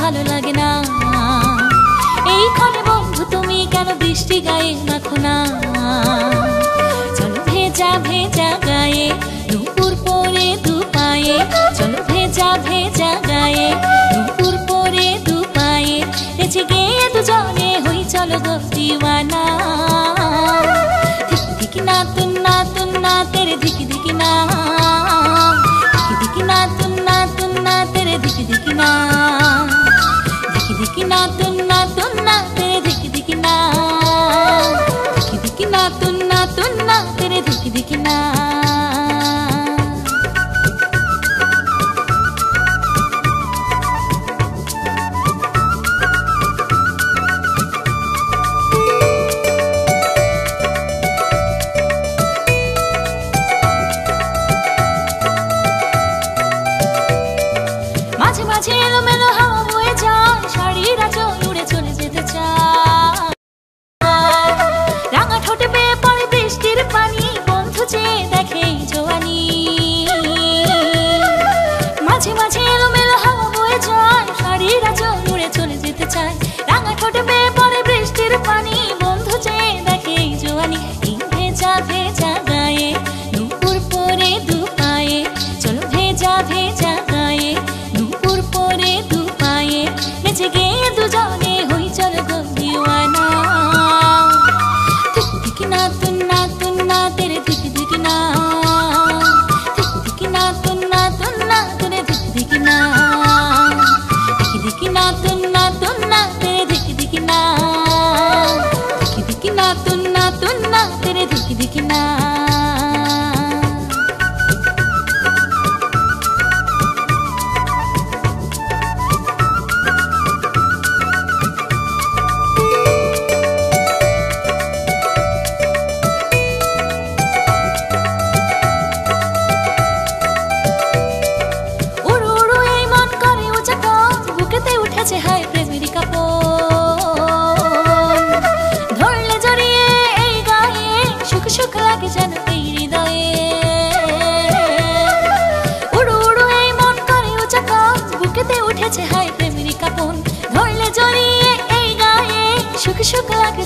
ভালো লাগে না। এইখানে বন্ধু তুমি কেন বৃষ্টি গায়ে মাখো না। চলো ভেজা ভেজা গায়ে দুপুর পরে দুপায়ে, চলো ভেজা ভেজা গায়ে দুপুর পরে দুপায়ে, নেচে গিয়ে দুজনে হই চলো গো দিওয়ানা। ধিকি ধিকি না তুন্না তুন্না তেরে ধিকি ধিকি না, ধিকি ধিকি না তুন্না তেরে ধিকি ধিকি না, ধিকি ধিকি না তুন্না তেরে ধিকি ধিকি না, ধিকি ধিকি না তুন্না তেরে ধিকি ধিকি না। মাঝে মাঝে এলোমেলো হাওয়া বয়ে যায়, শাড়ির আঁচল উড়ে চলে যেতে চায়। রাঙা ঠোঁটে বেয়ে পড়ে বৃষ্টির পানি, বন্ধু চেয়ে দেখে জোয়ানি। মাঝে মাঝে এলোমেলো হাওয়া বয়ে যায়, শাড়ির আঁচল উড়ে চলে যেতে চায়। রাঙা ঠোঁটে বেয়ে পড়ে বৃষ্টির পানি, বন্ধু চেয়ে দেখে জোয়ানি। এই ভেজা ভেজা গায়ে দুপুর পরে দুপায়ে, চলো ভেজা ভেজা গায়ে দুপুর পরে দুপায়ে, নেচে গিয়ে দুজনে হই চলো গো দিওয়ানা। ধিকি ধিকি না তুন্না তেরে ধিকি ধিকি না, ধিকি ধিকি না তুন্না তেরে ধিকি ধিকি না, ধিকি ধিকি না তুন্না তেরে ধিকি ধিকি না, ধিকি ধিকি না তুন্না তেরে ধিকি ধিকি না। উড়ু উড়ু এই মন করে উঁচা কাজ, বুকেতে উঠেছে হায় প্রেমের কাপন। ধরলে জড়িয়ে এই গায়ে সুখ সুখ লাগে যেন এই হৃদয়ে। উড়ু উড়ু এই মন করে উঁচা কাজ, বুকেতে উঠেছে হায় প্রেমের কাপন। ধরলে জড়িয়ে এই গায়ে সুখ সুখ লাগে